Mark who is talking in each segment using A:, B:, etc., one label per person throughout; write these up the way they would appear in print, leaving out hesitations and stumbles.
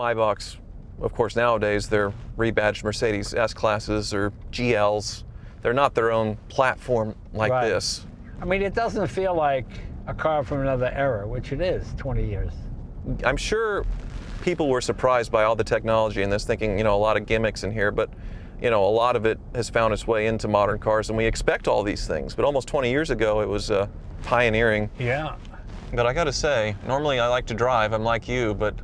A: Maybachs, of course, nowadays they're rebadged Mercedes S-classes or GLs. They're not their own platform like this.
B: I mean, it doesn't feel like a car from another era, which it is, 20 years.
A: I'm sure people were surprised by all the technology in this, thinking, you know, a lot of gimmicks in here, but, you know, a lot of it has found its way into modern cars, and we expect all these things. But almost 20 years ago, it was pioneering.
B: Yeah.
A: But I gotta say, normally I like to drive, I'm like you, but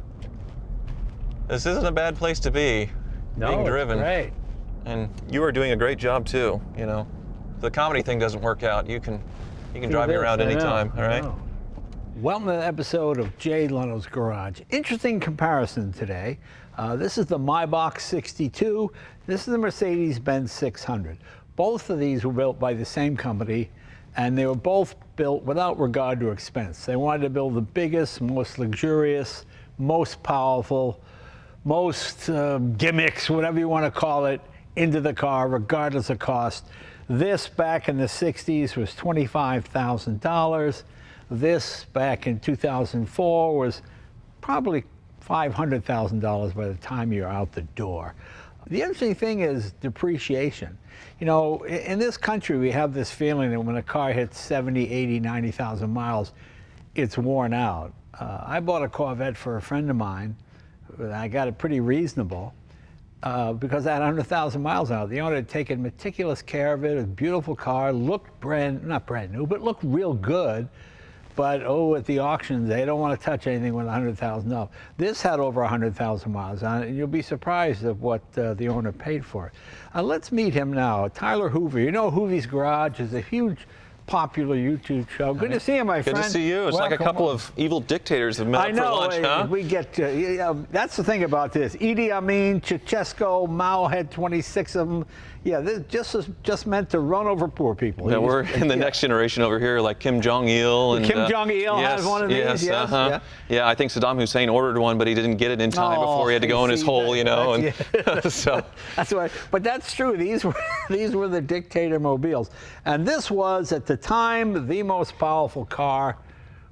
A: this isn't a bad place to be, being driven.
B: It's great.
A: And you are doing a great job too, you know. If the comedy thing doesn't work out, you can drive me around anytime, all right?
B: Welcome to the episode of Jay Leno's Garage. Interesting comparison today. This is the Maybach 62. This is the Mercedes-Benz 600. Both of these were built by the same company, and they were both built without regard to expense. They wanted to build the biggest, most luxurious, most powerful, most gimmicks, whatever you want to call it, into the car, regardless of cost. This back in the 60s was $25,000. This back in 2004 was probably $500,000 by the time you're out the door. The interesting thing is depreciation. You know, in this country, we have this feeling that when a car hits 70, 80, 90,000 miles, it's worn out. I bought a Corvette for a friend of mine. I got it pretty reasonable. Because I had 100,000 miles on it. The owner had taken meticulous care of it. A beautiful car, looked not brand new, but looked real good. But at the auctions, they don't want to touch anything with $100,000. This had over 100,000 miles on it, and you'll be surprised at what the owner paid for it. Let's meet him now. Tyler Hoover. You know, Hoovie's Garage is a huge, popular YouTube show. Good to see you, my friend.
A: Good to see you. It's like a couple of evil dictators have met up for lunch, huh?
B: We get that's the thing about this. Idi Amin, Ceausescu, Mao had 26 of them. Yeah, this is just meant to run over poor people.
A: Yeah, we're in the next generation over here, like Kim Jong-il. And
B: Kim Jong-il has one of these, yes.
A: Yeah, I think Saddam Hussein ordered one, but he didn't get it in time before he had to go in his hole, you know. And
B: so that's right. But that's true. These were the dictator mobiles. And this was, at the time, the most powerful car,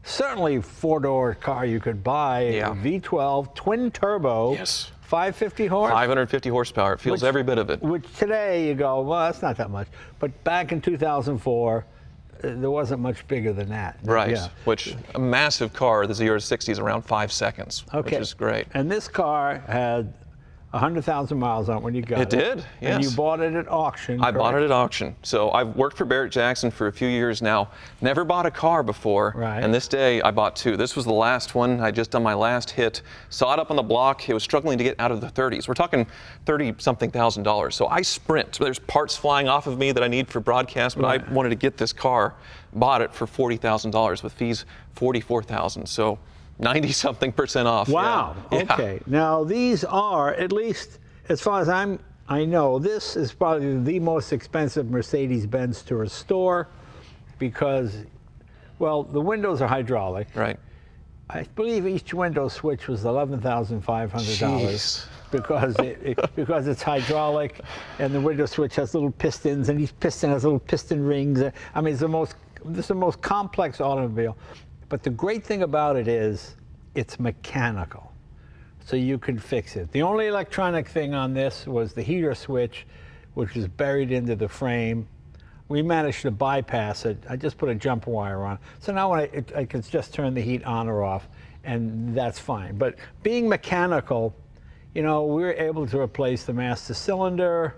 B: certainly four-door car you could buy.
A: Yeah.
B: V12, twin turbo.
A: Yes.
B: 550 horse?
A: 550 horsepower. It feels every bit of it.
B: Which today you go, well, that's not that much. But back in 2004, there wasn't much bigger than that.
A: Right.
B: Yeah.
A: Which, a massive car, this year 60 is around 5 seconds, which is great.
B: And this car had 100,000 miles on it when you got it.
A: It did, yes.
B: And you bought it at auction,
A: I bought it at auction. So I've worked for Barrett-Jackson for a few years now. Never bought a car before.
B: Right.
A: And this day I bought two. This was the last one. I just done my last hit. Saw it up on the block. It was struggling to get out of the 30s. We're talking $30-something thousand. So I sprint. There's parts flying off of me that I need for broadcast, but I wanted to get this car. Bought it for $40,000 with fees $44,000. So 90-something% off.
B: Wow.
A: Yeah.
B: Okay. Now these are, at least as far as I know, this is probably the most expensive Mercedes-Benz to restore because, well, the windows are hydraulic.
A: Right.
B: I believe each window switch was $11,500 because it's hydraulic, and the window switch has little pistons, and each piston has little piston rings. I mean, it's the most complex automobile. But the great thing about it is it's mechanical, so you can fix it. The only electronic thing on this was the heater switch, which was buried into the frame. We managed to bypass it. I just put a jumper wire on. So now when I can just turn the heat on or off, and that's fine. But being mechanical, you know, we were able to replace the master cylinder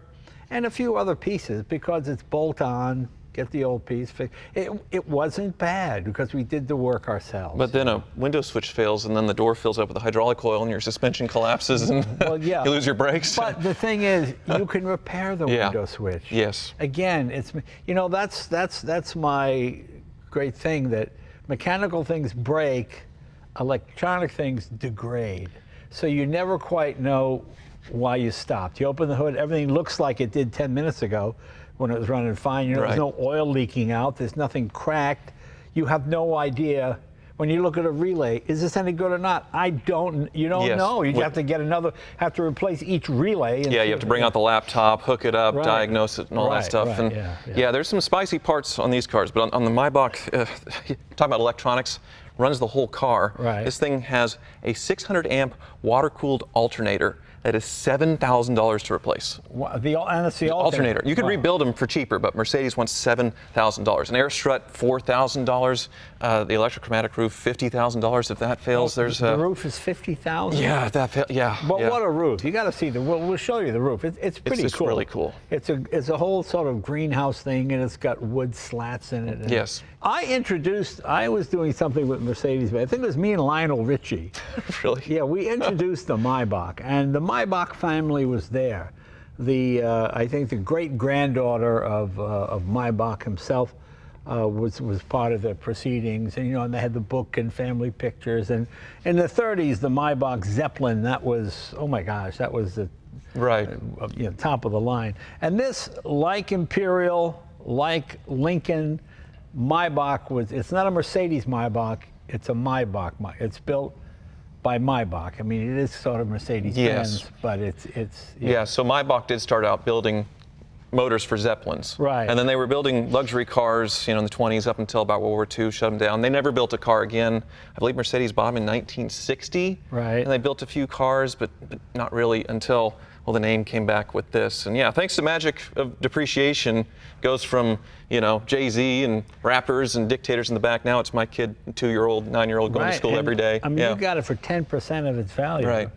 B: and a few other pieces because it's bolt-on. Get the old piece fixed. It wasn't bad because we did the work ourselves.
A: But then a window switch fails, and then the door fills up with a hydraulic oil, and your suspension collapses, and you lose your brakes.
B: But the thing is, you can repair the window switch.
A: Yes.
B: Again, it's, you know, that's my great thing, that mechanical things break, electronic things degrade. So you never quite know why you stopped. You open the hood, everything looks like it did 10 minutes ago when it was running fine. You know, there's no oil leaking out, there's nothing cracked. You have no idea when you look at a relay, is this any good or not? You don't know. You have to have to replace each relay. And
A: you have to bring out the laptop, hook it up, diagnose it, and all that stuff. Yeah, there's some spicy parts on these cars, but on the Maybach, talking about electronics, runs the whole car.
B: Right.
A: This thing has a 600 amp water-cooled alternator that is $7,000 to replace.
B: And it's the alternator.
A: You could rebuild them for cheaper, but Mercedes wants $7,000. An air strut, $4,000. The electrochromatic roof, $50,000. If that fails, there's
B: the roof is $50,000.
A: Yeah, that fails. Yeah.
B: But
A: yeah.
B: what a roof! You got to see the. We'll show you the roof. It's pretty
A: It's
B: cool.
A: really cool.
B: It's a whole sort of greenhouse thing, and it's got wood slats in it. And
A: Yes.
B: I was doing something with Mercedes, but I think it was me and Lionel Richie.
A: Really?
B: Yeah, we introduced the Maybach, and the Maybach family was there. I think the great granddaughter of Maybach himself was part of the proceedings, and and they had the book and family pictures. And in the 30s, the Maybach Zeppelin, that was, oh my gosh, that was the
A: Right.
B: Top of the line. And this, like Imperial, like Lincoln, Maybach it's not a Mercedes Maybach, it's a Maybach. It's built by Maybach. I mean, it is sort of Mercedes-Benz, but it's
A: Yeah, so Maybach did start out building motors for Zeppelins.
B: Right.
A: And then they were building luxury cars, in the 20s up until about World War II, shut them down. They never built a car again. I believe Mercedes bought them in 1960.
B: Right.
A: And they built a few cars, but not really until, well, the name came back with this. And yeah, thanks to magic of depreciation, goes from, Jay-Z and rappers and dictators in the back. Now it's my kid, 2-year-old, 9-year-old, going to school
B: and,
A: every day.
B: I mean, you got it for 10% of its value.
A: Right.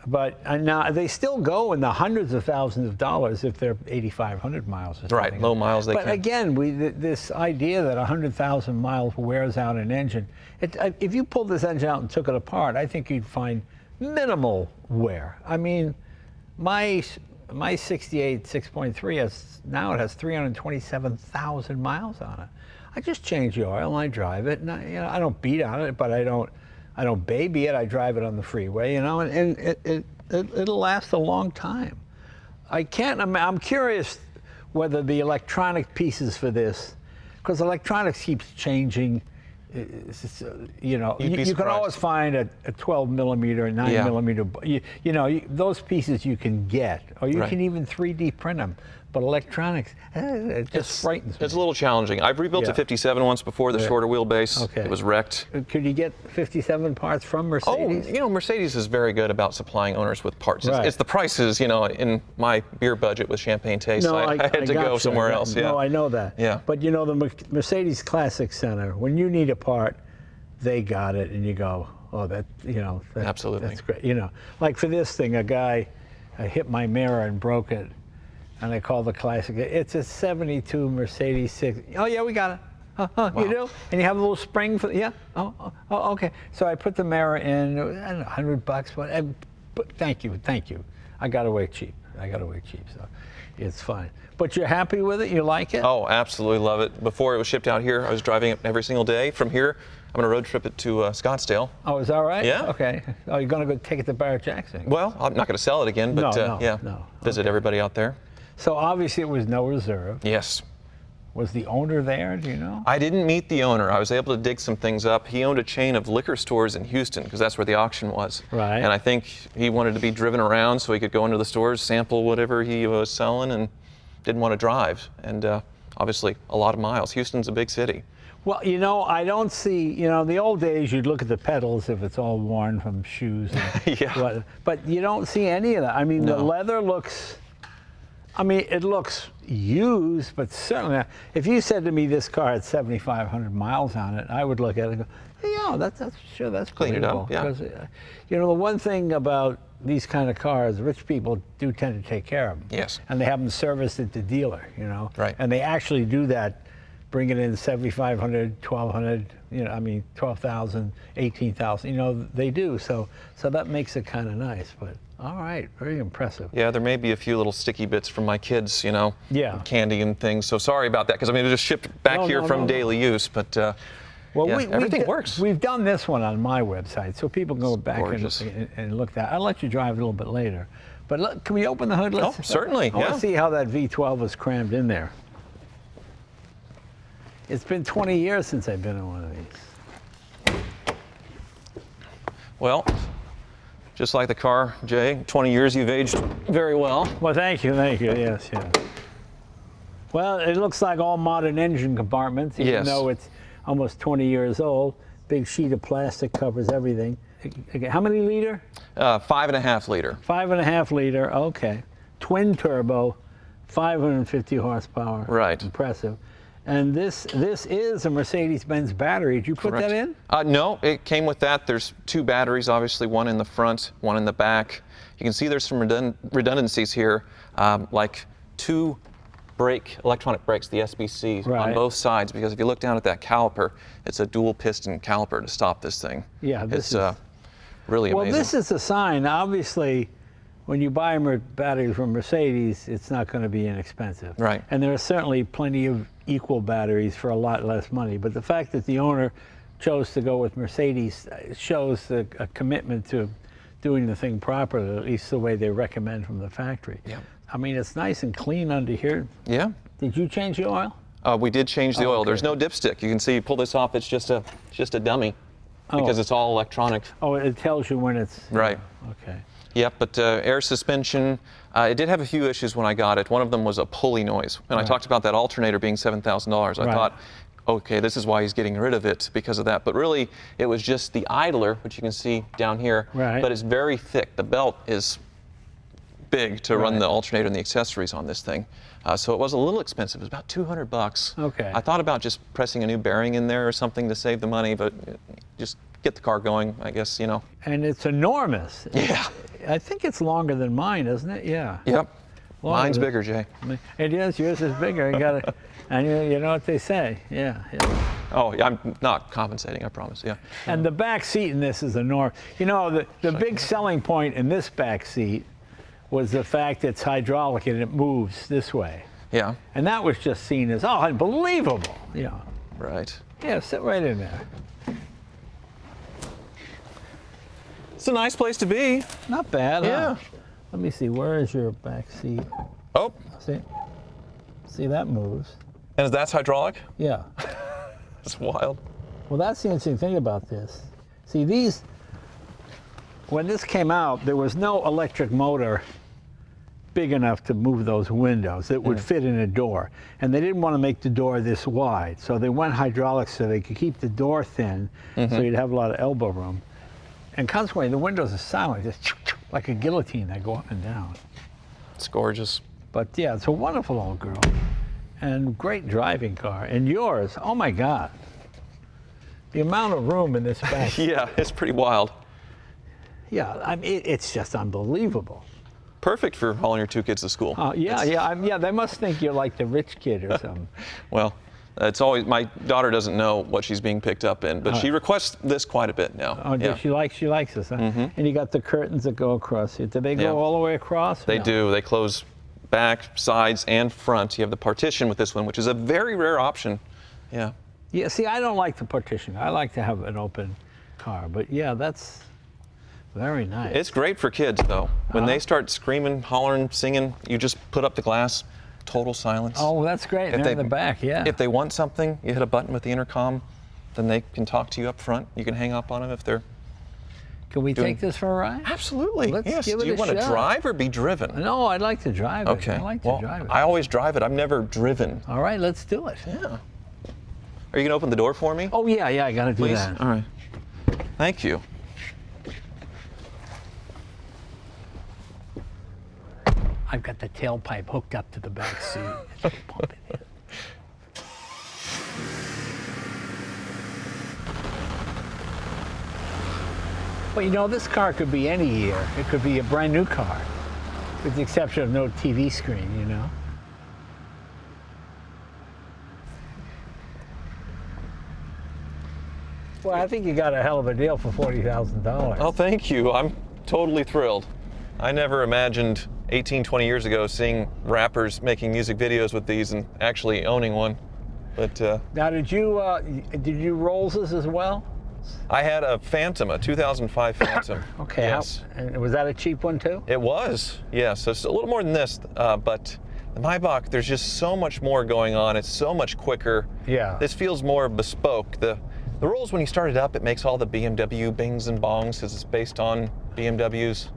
B: But now they still go in the hundreds of thousands of dollars if they're 8,500 miles or something.
A: Right, low miles they
B: But
A: can.
B: again, this idea that 100,000 miles wears out an engine, if you pulled this engine out and took it apart, I think you'd find minimal wear. I mean, my 68 6.3 now it has 327,000 miles on it. I just change the oil and I drive it, and I don't beat on it, but I don't baby it. I drive it on the freeway, and it'll last a long time. I'm curious whether the electronic pieces for this, because electronics keeps changing. You can always find a 12 millimeter, 9 millimeter. Those pieces you can get, or you can even 3D print them. But electronics, it just frightens me.
A: It's a little challenging. I've rebuilt a 57 once before, the shorter wheelbase.
B: Okay.
A: It was wrecked.
B: Could you get 57 parts from Mercedes?
A: Oh, Mercedes is very good about supplying owners with parts.
B: Right.
A: It's the prices, in my beer budget with champagne taste, I had to go somewhere else. Yeah.
B: No, I know that.
A: Yeah.
B: But the Mercedes Classic Center, when you need a part, they got it, and you go, oh,
A: Absolutely.
B: That's great. Like for this thing, a guy hit my mirror and broke it. And I call the Classic. It's a 72 Mercedes 6. Oh, yeah, we got it.
A: Wow.
B: You do? And you have a little spring for, yeah? Oh, okay. So I put the mirror in, I don't know, $100, but thank you. I got away cheap. So it's fine. But you're happy with it? You like it?
A: Oh, absolutely love it. Before it was shipped out here, I was driving it every single day. From here, I'm going to road trip it to Scottsdale.
B: Oh, is that right?
A: Yeah.
B: Okay. Oh, you're going to go take it to Barrett-Jackson?
A: Well, I'm not going to sell it again, but
B: no.
A: visit everybody out there.
B: So obviously it was no reserve.
A: Yes.
B: Was the owner there, do you know?
A: I didn't meet the owner. I was able to dig some things up. He owned a chain of liquor stores in Houston because that's where the auction was.
B: Right.
A: And I think he wanted to be driven around so he could go into the stores, sample whatever he was selling, and didn't want to drive. And obviously a lot of miles. Houston's a big city.
B: Well, I don't see, the old days you'd look at the pedals if it's all worn from shoes. And but you don't see any of that. I mean, the leather looks, it looks used, but certainly, if you said to me this car had 7,500 miles on it, I would look at it and go, hey, yeah, that's
A: Clean it up,
B: believable.
A: yeah.
B: Because, the one thing about these kind of cars, rich people do tend to take care of them.
A: Yes.
B: And they have them serviced at the dealer,
A: Right.
B: And they actually do that, bring it in 7,500, 1,200, 12,000, 18,000, they do. So that makes it kind of nice, but. All right, very impressive.
A: Yeah, there may be a few little sticky bits from my kids,
B: Yeah.
A: candy and things. So sorry about that, because it was just shipped back here from daily use. But everything works.
B: We've done this one on my website, so people can go back and look that. I'll let you drive a little bit later. But look, can we open the hood?
A: Certainly.
B: I want to see how that V12 is crammed in there. It's been 20 years since I've been in one of these.
A: Well, just like the car, Jay, 20 years you've aged very well.
B: Well, thank you, yes. Well, it looks like all modern engine compartments, even though it's almost 20 years old. Big sheet of plastic covers everything. How many liter?
A: 5.5 liter.
B: 5.5 liter, okay. Twin turbo, 550 horsepower.
A: Right.
B: Impressive. And this is a Mercedes-Benz battery. Did you put
A: Correct.
B: that in?
A: No, it came with that. There's 2 batteries, obviously, one in the front, one in the back. You can see there's some redundancies here, like 2 electronic brakes, the SBC, on both sides, because if you look down at that caliper, it's a dual piston caliper to stop this thing.
B: Yeah,
A: this is really amazing.
B: Well, this is a sign. Obviously, when you buy a battery from Mercedes, it's not going to be inexpensive.
A: Right.
B: And there are certainly plenty of equal batteries for a lot less money. But the fact that the owner chose to go with Mercedes shows a commitment to doing the thing properly, at least the way they recommend from the factory.
A: Yeah.
B: I mean, it's nice and clean under here.
A: Yeah.
B: Did you change the oil?
A: We did change the oil.
B: Okay.
A: There's no dipstick. You can see, you pull this off, it's just a dummy, because it's all electronic.
B: Oh, it tells you when it's...
A: Right.
B: Okay.
A: Yep, but air suspension, it did have a few issues when I got it. One of them was a pulley noise. And I talked about that alternator being $7,000. I thought, okay, this is why he's getting rid of it, because of that. But really, it was just the idler, which you can see down here.
B: Right.
A: But it's very thick. The belt is big to run the alternator and the accessories on this thing. So it was a little expensive. It was about $200.
B: Okay.
A: I thought about just pressing a new bearing in there or something to save the money, but just get the car going, I guess, you know.
B: And it's enormous.
A: Yeah.
B: I think it's longer than mine, isn't it? Yeah.
A: Yep.
B: Longer
A: Mine's
B: than-
A: bigger, Jay.
B: It is. Yours is bigger. You got to, and you know what they say. Yeah.
A: Oh, yeah, I'm not compensating, I promise, yeah.
B: And the back seat in this is enormous. You know, the big selling point in this back seat was the fact it's hydraulic and it moves this way.
A: Yeah.
B: And that was just seen as, oh, unbelievable. You know.
A: Right.
B: Yeah, sit right in there.
A: It's a nice place to be.
B: Not bad,
A: Yeah.
B: huh? Let me see, where is your back seat?
A: Oh,
B: See, that moves.
A: and that's hydraulic?
B: Yeah.
A: That's wild.
B: Well, that's the interesting thing about this. See, these, when this came out, there was no electric motor big enough to move those windows that would fit in a door. And they didn't want to make the door this wide. So they went hydraulic so they could keep the door thin, so you'd have a lot of elbow room. And consequently, the windows are silent, just like a guillotine. They go up and down.
A: It's gorgeous.
B: But yeah, it's a wonderful old girl. And great driving car. And yours, oh my God. The amount of room in this back.
A: Yeah, it's pretty wild.
B: Yeah, I mean, it's just unbelievable.
A: Perfect for hauling your 2 kids to school.
B: Yeah, they must think you're like the rich kid or something.
A: Well, it's always, my daughter doesn't know what she's being picked up in, but she requests this quite a bit now.
B: Oh,
A: yeah.
B: she likes this, huh? And you got the curtains that go across here. Do they go all the way across?
A: They do. They close back, sides, and front. You have the partition with this one, which is a very rare option. Yeah.
B: Yeah, see, I don't like the partition. I like to have an open car. But yeah, that's very nice.
A: It's great for kids, though. When they start screaming, hollering, singing, you just put up the glass, total silence.
B: Oh, that's great. They're in the back, yeah.
A: If they want something, you hit a button with the intercom, then they can talk to you up front. You can hang up on them if they're...
B: Can we take this for a ride?
A: Absolutely.
B: Let's
A: yes.
B: give it
A: Do you
B: a
A: want to
B: shot.
A: drive or be driven?
B: No, I'd like to drive it.
A: Okay.
B: I like to drive it.
A: I always drive it. I've never driven.
B: All right, let's do it.
A: Yeah. Are you going to open the door for me?
B: Oh, yeah, I got to do
A: Please?
B: that.
A: All right. Thank you.
B: I've got the tailpipe hooked up to the back seat. Just pump it in. But you know, this car could be any year. It could be a brand new car, with the exception of no TV screen, you know? Well, I think you got a hell of a deal for $40,000.
A: Oh, thank you. I'm totally thrilled. I never imagined 18, 20 years ago seeing rappers making music videos with these and actually owning one. But
B: Now, did you Rolls's as well?
A: I had a Phantom, a 2005 Phantom.
B: Okay.
A: Yes.
B: And was that a cheap one too?
A: It was, yes. It's a little more than this, but the Maybach, there's just so much more going on. It's so much quicker.
B: Yeah.
A: This feels more bespoke. The Rolls, when you start it up, it makes all the BMW bings and bongs because it's based on BMWs.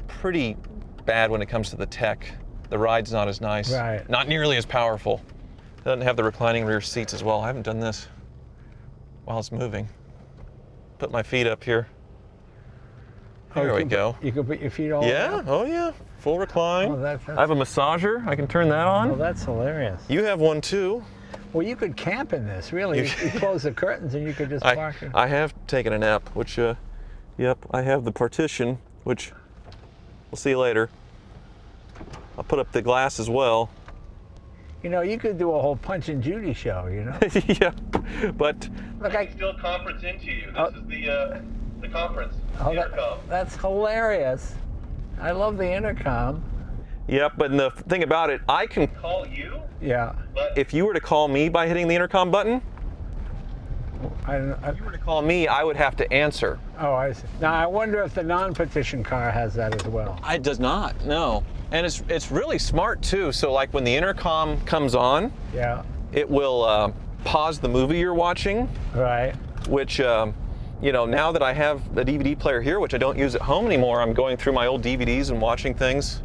A: Pretty bad when it comes to the tech. The ride's not as nice.
B: Right.
A: Not nearly as powerful. It doesn't have the reclining rear seats as well. I haven't done this while it's moving. put my feet up here. There we go.
B: You can put your feet all
A: Yeah,
B: up?
A: oh yeah, full recline.
B: Oh, that's
A: I have a massager, I can turn that on.
B: Oh, that's hilarious.
A: You have one too.
B: Well, you could camp in this, really. You close the curtains and you could just park it.
A: I have taken a nap, which, yep, I have the partition, which we'll see later. I'll put up the glass as well.
B: You know, you could do a whole Punch and Judy show, you know?
A: Yeah, but...
B: Look,
C: I can still conference into you. This is the conference, the intercom.
B: That's hilarious. I love the intercom.
A: Yep, but the thing about it, I can...
C: Call you?
B: Yeah.
C: But
A: If you were to call me by hitting the intercom button, if you were to call me, I would have to answer.
B: Oh, I see. Now, I wonder if the non-petition car has that as well.
A: It does not, no. And it's really smart too. So like when the intercom comes on,
B: Yeah.
A: it will pause the movie you're watching,
B: Right.
A: which, you know, now that I have the DVD player here, which I don't use at home anymore, I'm going through my old DVDs and watching things.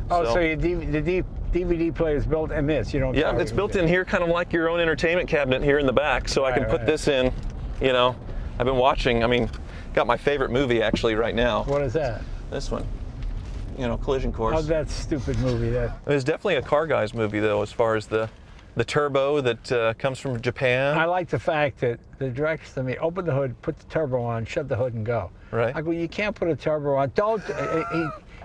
B: Oh, so your DVD player is built in this. You don't.
A: Yeah, it's built in here, kind of like your own entertainment cabinet here in the back. So I can put this in, you know. I've been watching, I mean, got my favorite movie actually right now.
B: What is that?
A: This one, you know, Collision Course.
B: Oh, that stupid movie. That.
A: It was definitely a car guy's movie though, as far as the turbo that comes from Japan.
B: I like the fact that the director to me, open the hood, put the turbo on, shut the hood, and go.
A: Right.
B: I go, you can't put a turbo on. Don't.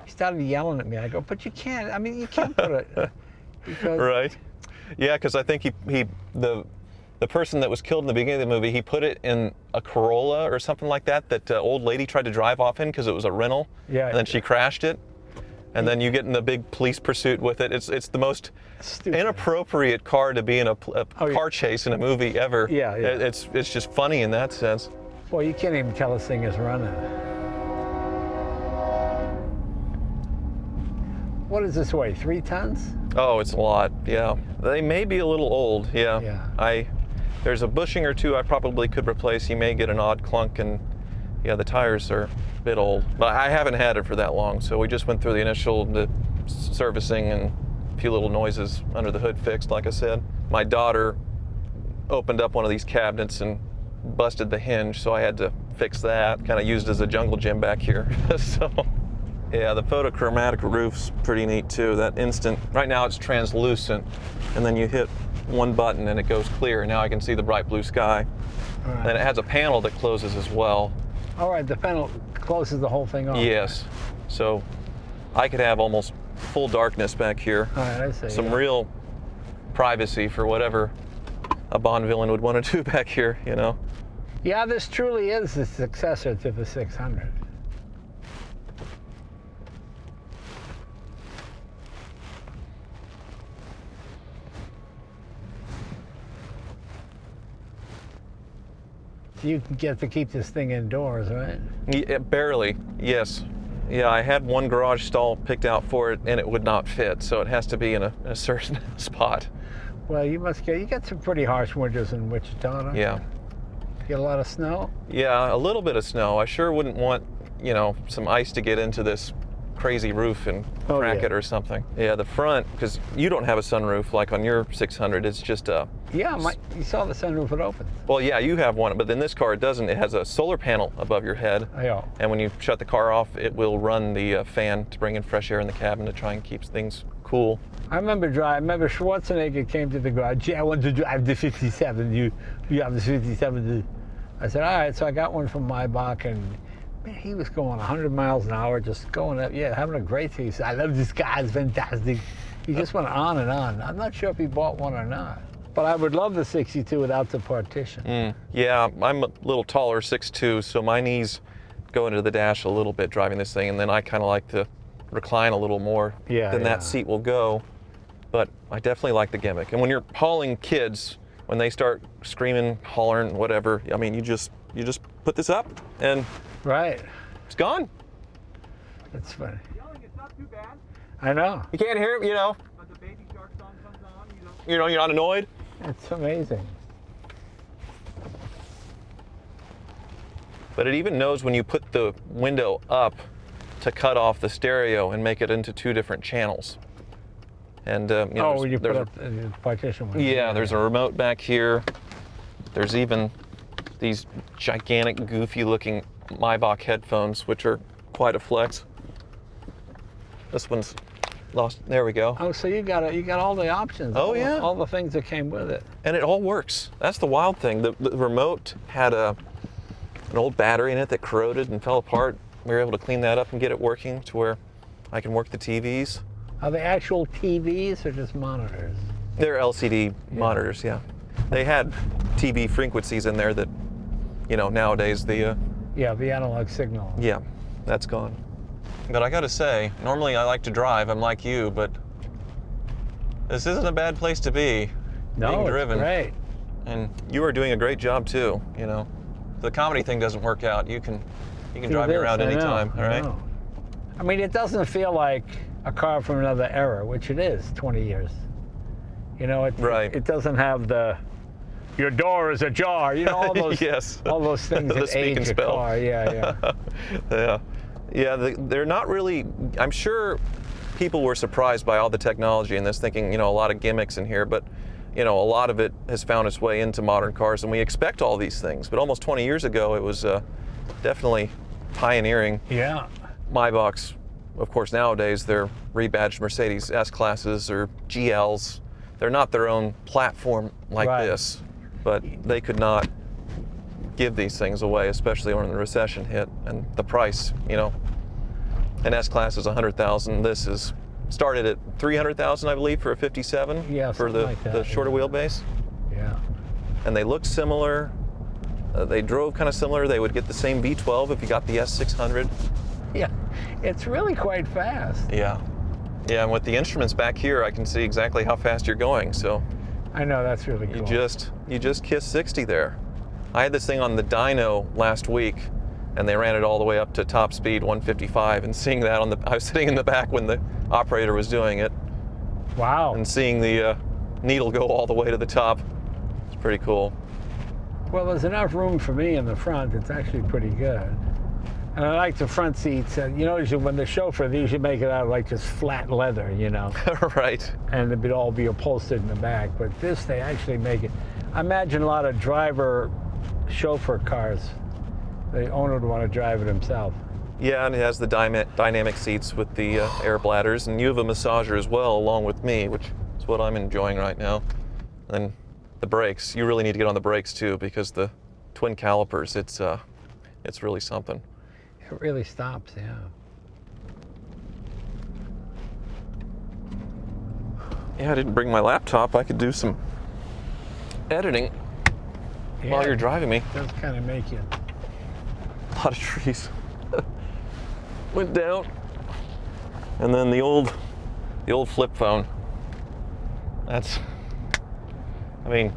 B: He started yelling at me. I go, but you can't. I mean, you can't put it. Because
A: Right. Yeah, because I think the person that was killed in the beginning of the movie, he put it in a Corolla or something like that old lady tried to drive off in because it was a rental.
B: Yeah.
A: And then she crashed it. And then you get in the big police pursuit with it. It's the most
B: Stupid.
A: inappropriate car to be in a car chase in a movie ever.
B: Yeah, yeah.
A: It's just funny in that sense.
B: Well, you can't even tell this thing is running. What does this weigh? 3 tons?
A: Oh, it's a lot. Yeah. They may be a little old. Yeah.
B: Yeah.
A: There's a bushing or two I probably could replace. You may get an odd clunk, and yeah, the tires are a bit old. But I haven't had it for that long, so we just went through the initial servicing and a few little noises under the hood fixed, like I said. My daughter opened up one of these cabinets and busted the hinge, so I had to fix that. Kind of used as a jungle gym back here. So. Yeah, the photochromatic roof's pretty neat too. That instant, right now it's translucent, and then you hit one button and it goes clear. Now I can see the bright blue sky.
B: All right.
A: Then it has a panel that closes as well.
B: All right, the panel closes the whole thing off.
A: Yes, so I could have almost full darkness back here.
B: All right, I see.
A: Some real privacy for whatever a Bond villain would want to do back here, you know?
B: Yeah, this truly is the successor to the 600. You can get to keep this thing indoors, right?
A: Yeah, barely, yes. Yeah, I had one garage stall picked out for it and it would not fit, so it has to be in a certain spot.
B: Well, you get some pretty harsh winters in Wichita, don't you?
A: Yeah.
B: Get a lot of snow?
A: Yeah, a little bit of snow. I sure wouldn't want, you know, some ice to get into this crazy roof and crack it or something. Yeah, the front, because you don't have a sunroof like on your 600, it's just a...
B: Yeah, you saw the sunroof, it opens.
A: Well, yeah, you have one, but in this car it doesn't. It has a solar panel above your head.
B: Yeah.
A: And when you shut the car off, it will run the fan to bring in fresh air in the cabin to try and keep things cool.
B: I remember Schwarzenegger came to the garage. Gee, I want to drive the 57. You have the 57. I said, all right. So I got one from Maybach, and man, he was going 100 miles an hour, just going up, yeah, having a great day. He said, I love this car, it's fantastic. He just went on and on. I'm not sure if he bought one or not. But I would love the 62 without the partition.
A: Yeah, I'm a little taller, 6'2", so my knees go into the dash a little bit driving this thing, and then I kind of like to recline a little more than that seat will go. But I definitely like the gimmick. And when you're hauling kids, when they start screaming, hollering, whatever, I mean, you just put this up and
B: Right.
A: it's gone.
B: That's funny.
D: Yelling, it's not too bad.
B: I know.
A: You can't hear it, you know.
D: But the Baby Shark song comes on,
A: You know, you're not annoyed.
B: It's amazing.
A: But it even knows when you put the window up to cut off the stereo and make it into 2 different channels. And you know,
B: When you put up the partition window.
A: yeah, there's a remote back here. There's even these gigantic, goofy-looking Maybach headphones, which are quite a flex. This one's lost. There we go.
B: Oh, so you got all the options.
A: Oh, yeah.
B: All the things that came with it.
A: And it all works. That's the wild thing. The remote had an old battery in it that corroded and fell apart. We were able to clean that up and get it working to where I can work the TVs.
B: Are they actual TVs or just monitors?
A: They're LCD monitors, yeah. They had TV frequencies in there that, you know, nowadays the
B: analog signal.
A: yeah, that's gone. But I gotta say, normally I like to drive, I'm like you, but this isn't a bad place to be. Being driven.
B: It's great.
A: And you are doing a great job too, you know. If the comedy thing doesn't work out, you can drive me around anytime, all right?
B: I mean, it doesn't feel like a car from another era, which it is, 20 years. You know, it doesn't have the, your door is ajar, you know, all those,
A: yes.
B: all those things that
A: speak
B: age
A: and
B: a
A: spell.
B: car, yeah.
A: They're not really, I'm sure people were surprised by all the technology in this, thinking, you know, a lot of gimmicks in here, but, you know, a lot of it has found its way into modern cars, and we expect all these things. But almost 20 years ago, it was definitely pioneering.
B: Yeah.
A: Maybachs, of course, nowadays, they're rebadged Mercedes S-Classes or GLs. They're not their own platform like this, but they could not give these things away, especially when the recession hit and the price, you know. An S-Class is $100,000. This is started at $300,000, I believe, for a 57 for the shorter wheelbase.
B: Yeah.
A: And they look similar. They drove kind of similar. They would get the same V12 if you got the S600.
B: Yeah, it's really quite fast.
A: Yeah. Yeah, and with the instruments back here, I can see exactly how fast you're going. So
B: I know, that's really cool.
A: You just kissed 60 there. I had this thing on the dyno last week, and they ran it all the way up to top speed 155. And seeing that I was sitting in the back when the operator was doing it.
B: Wow.
A: And seeing the needle go all the way to the top, it's pretty cool.
B: Well, there's enough room for me in the front. It's actually pretty good. And I like the front seats. You know, when the chauffeur, they usually make it out of like just flat leather, you know.
A: Right.
B: And it'd all be upholstered in the back. But this, they actually make it. I imagine a lot of chauffeur cars, the owner would want to drive it himself.
A: Yeah, and it has the dynamic seats with the air bladders, and you have a massager as well, along with me, which is what I'm enjoying right now. And the brakes, you really need to get on the brakes too, because the twin calipers, it's really something.
B: It really stops, yeah.
A: Yeah, I didn't bring my laptop. I could do some editing while you're driving me.
B: It does kind of make you.
A: A lot of trees went down. And then the old flip phone. I mean,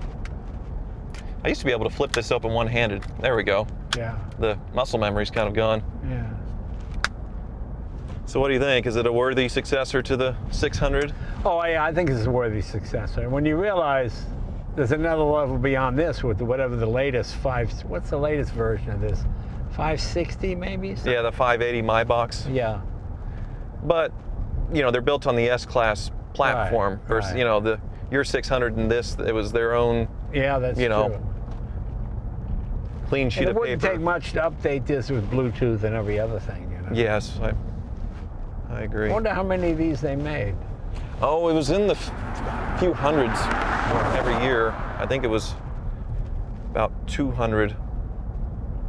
A: I used to be able to flip this open one-handed. There we go.
B: Yeah.
A: The muscle memory's kind of gone.
B: Yeah.
A: So what do you think? Is it a worthy successor to the 600?
B: Oh, yeah, I think it's a worthy successor. And when you realize there's another level beyond this with whatever the latest what's the latest version of this? 560 maybe?
A: Yeah, the 580 Maybachs.
B: Yeah.
A: But, you know, they're built on the S-Class platform versus, you know, your 600 and this, it was their own,
B: yeah, that's true.
A: Clean sheet of paper.
B: It wouldn't take much to update this with Bluetooth and every other thing, you know?
A: Yes, I agree.
B: I wonder how many of these they made.
A: Oh, it was in the few hundreds every year. I think it was about 200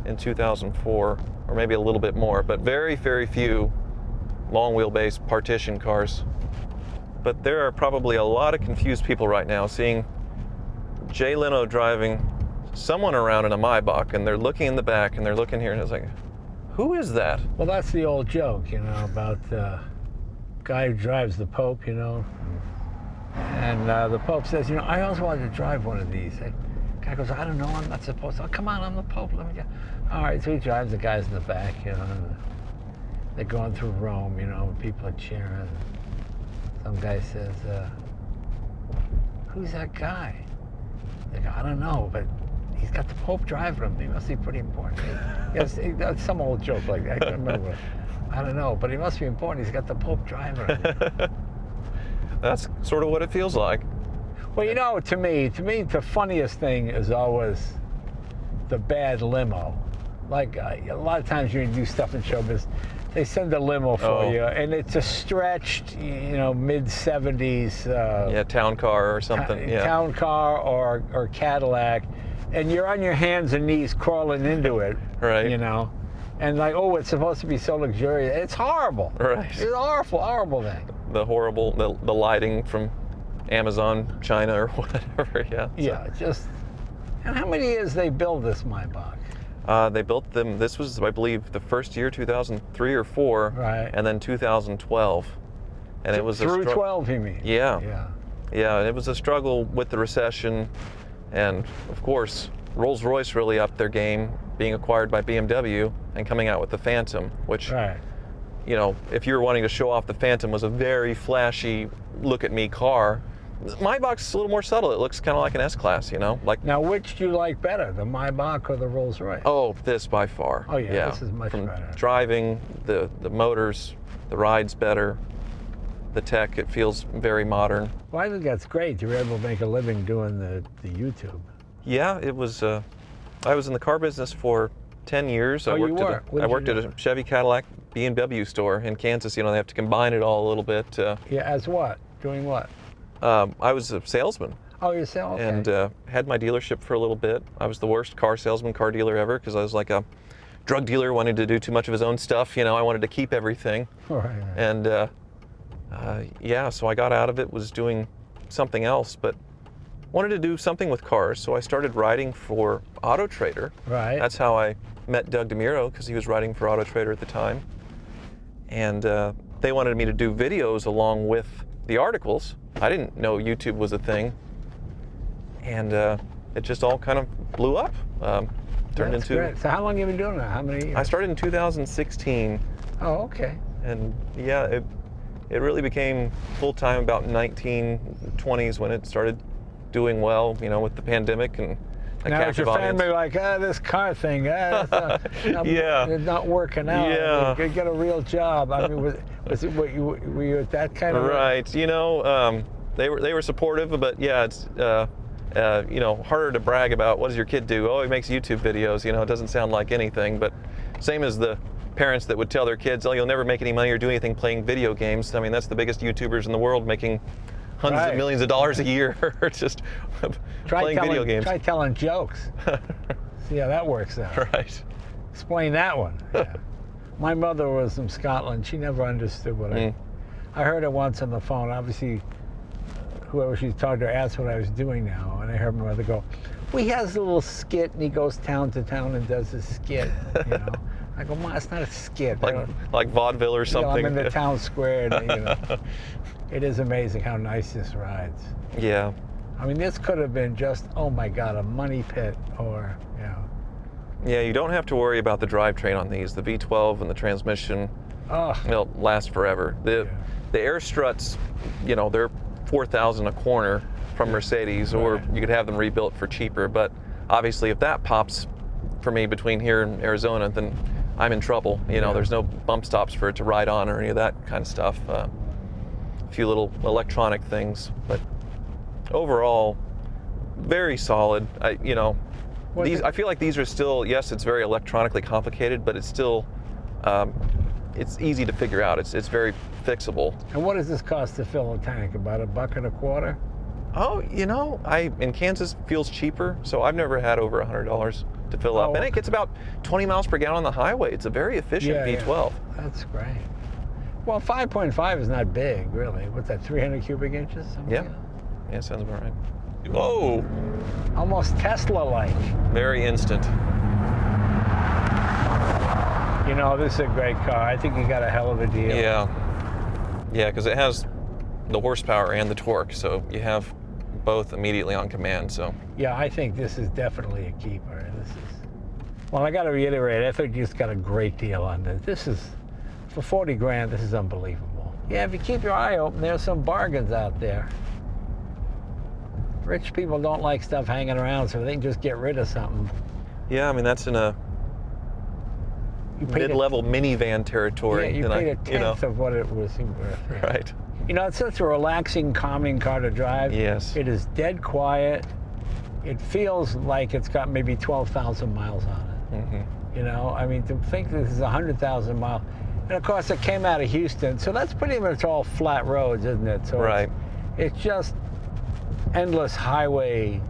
A: in 2004, or maybe a little bit more, but very, very few long wheelbase partition cars. But there are probably a lot of confused people right now seeing Jay Leno driving someone around in a Maybach, and they're looking in the back and they're looking here, and it's like, who is that?
B: Well, that's the old joke, you know, about the guy who drives the Pope, you know. And the Pope says, you know, I always wanted to drive one of these. The guy goes, I don't know, I'm not supposed to. Oh, come on, I'm the Pope, let me get. All right, so he drives, the guys in the back, you know, and they're going through Rome, you know, and people are cheering. Some guy says, who's that guy? They go, I don't know, but he's got the Pope driving him. He must be pretty important. Yes, that's some old joke like that. I can't remember. I don't know, but he must be important. He's got the Pope driving him.
A: That's sort of what it feels like.
B: Well, you know, to me, the funniest thing is always the bad limo. Like a lot of times when you do stuff in showbiz, they send a limo for you, and it's a stretched, mid-70s.
A: Yeah, town car or something. Yeah.
B: Town car or Cadillac, and you're on your hands and knees crawling into it.
A: Right.
B: And like, oh, it's supposed to be so luxurious. It's horrible.
A: Right.
B: It's awful, horrible thing.
A: The horrible, the lighting from Amazon, China, or whatever. Yeah.
B: Yeah, just. And how many years they build this Maybach?
A: They built them. This was, I believe, the first year, 2003 or 4,
B: right?
A: And then 2012, and it was
B: through 12. You mean?
A: Yeah.
B: Yeah.
A: Yeah, and it was a struggle with the recession, and of course, Rolls-Royce really upped their game, being acquired by BMW and coming out with the Phantom, which,
B: right.
A: If you were wanting to show off the Phantom, was a very flashy, look-at-me car. Maybach's a little more subtle. It looks kind of like an S-Class, like.
B: Now, which do you like better, the Maybach or the Rolls-Royce?
A: Oh, this by far.
B: Oh yeah, this is much
A: From
B: better.
A: driving, the motors, the ride's better. The tech, it feels very modern.
B: Well, I think that's great. You were able to make a living doing the YouTube.
A: Yeah, it was. I was in the car business for 10 years.
B: Oh, you were?
A: I worked at a Chevy Cadillac BMW store in Kansas. They have to combine it all a little bit.
B: Yeah, as what? Doing what?
A: I was a salesman.
B: Oh, you're a salesman.
A: And had my dealership for a little bit. I was the worst car salesman, car dealer ever, because I was like a drug dealer, wanted to do too much of his own stuff. I wanted to keep everything.
B: Right.
A: And so I got out of it, was doing something else, but wanted to do something with cars. So I started writing for Auto Trader.
B: Right.
A: That's how I met Doug DeMuro, because he was writing for Auto Trader at the time. And they wanted me to do videos along with the articles. I didn't know YouTube was a thing. And it just all kind of blew up. Turned
B: That's
A: into.
B: great. So how long have you been doing that? How many years?
A: I started in 2016.
B: Oh, okay.
A: And yeah, it really became full-time about 1920s when it started doing well, with the pandemic and a
B: now is
A: captive
B: your
A: audience.
B: family like, this car thing, it's not working out.
A: Yeah.
B: Get a real job. I mean, were you at that kind of?
A: Right. They were supportive, but yeah, it's harder to brag about. What does your kid do? Oh, he makes YouTube videos. It doesn't sound like anything, but same as the parents that would tell their kids, oh, you'll never make any money or do anything playing video games. I mean, that's the biggest YouTubers in the world, making hundreds of millions of dollars a year just playing video games.
B: Try telling jokes. See how that works out.
A: Right.
B: Explain that one. Yeah. My mother was from Scotland. She never understood what I heard her once on the phone. Obviously, whoever she's talking to asked what I was doing now, and I heard my mother go, well, he has a little skit, and he goes town to town and does his skit, I go, Ma, it's not a skit.
A: Like vaudeville or something.
B: I'm in the town square, and, it is amazing how nice this rides.
A: Yeah.
B: I mean, this could have been just, oh my God, a money pit, or,
A: Yeah, you don't have to worry about the drivetrain on these. The V12 and the transmission, they'll last forever. The air struts, they're $4,000 a corner from Mercedes, or you could have them rebuilt for cheaper. But obviously, if that pops for me between here and Arizona, then I'm in trouble. There's no bump stops for it to ride on or any of that kind of stuff. A few little electronic things, but overall, very solid. I feel like these are still, yes, it's very electronically complicated, but it's still, it's easy to figure out. It's very fixable.
B: And what does this cost to fill a tank? About $1.25?
A: Oh, in Kansas feels cheaper, so I've never had over $100 to fill up. And it gets about 20 miles per gallon on the highway. It's a very efficient V12.
B: Yeah. That's great. Well, 5.5 is not big, really. What's that, 300 cubic inches?
A: Yeah. Yeah, sounds about right. Whoa!
B: Almost Tesla-like.
A: Very instant.
B: This is a great car. I think you got a hell of a deal.
A: Yeah. Yeah, because it has the horsepower and the torque, so you have both immediately on command. So.
B: Yeah, I think this is definitely a keeper. Well, I got to reiterate, I think you just got a great deal on this. This is, for 40 grand, this is unbelievable. Yeah, if you keep your eye open, there's some bargains out there. Rich people don't like stuff hanging around, so they can just get rid of something.
A: Yeah, I mean, that's in a mid-level minivan territory.
B: Yeah, you paid a tenth of what it was worth. Yeah.
A: Right.
B: It's such a relaxing, calming car to drive.
A: Yes.
B: It is dead quiet. it feels like it's got maybe 12,000 miles on it.
A: Mm-hmm.
B: You know, I mean, to think this is 100,000 miles. And of course, it came out of Houston, so that's pretty much all flat roads, isn't it? So
A: Right.
B: it's just endless highway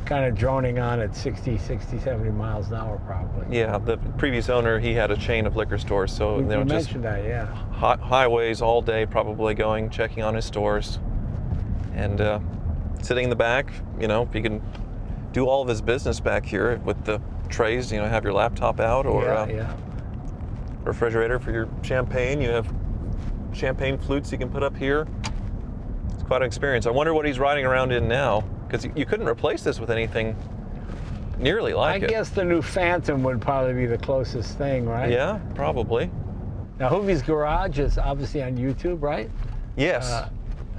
B: kind of droning on at 60, 70 miles an hour probably.
A: Yeah, the previous owner, he had a chain of liquor stores, so
B: You
A: they were just
B: mentioned that, yeah.
A: highways all day, probably going, checking on his stores, and sitting in the back. You know, he can do all of his business back here with the trays. You know, have your laptop out or
B: yeah.
A: refrigerator for your champagne. You have champagne flutes you can put up here. It's quite an experience. I wonder what he's riding around in now, because you couldn't replace this with anything nearly like
B: I
A: it.
B: guess the new Phantom would probably be the closest thing, right?
A: Yeah, probably.
B: Now, Hoovie's Garage is obviously on YouTube, right?
A: Yes.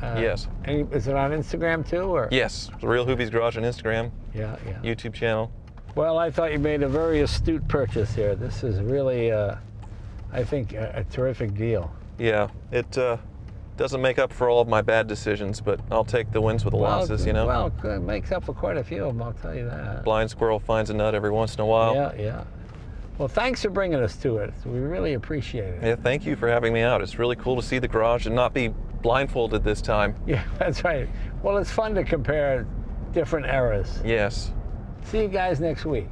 A: Yes.
B: And is it on Instagram too, or?
A: Yes. The Real Hoovie's Garage on Instagram,
B: Yeah.
A: YouTube channel.
B: Well, I thought you made a very astute purchase here. This is really, I think, a terrific deal.
A: Yeah, it doesn't make up for all of my bad decisions, but I'll take the wins with the losses, you know?
B: Well, it makes up for quite a few of them, I'll tell you that.
A: Blind squirrel finds a nut every once in a while.
B: Yeah. Well, thanks for bringing us to it. We really appreciate it.
A: Yeah, thank you for having me out. It's really cool to see the garage and not be blindfolded this time.
B: Yeah, that's right. Well, it's fun to compare different eras.
A: Yes.
B: See you guys next week.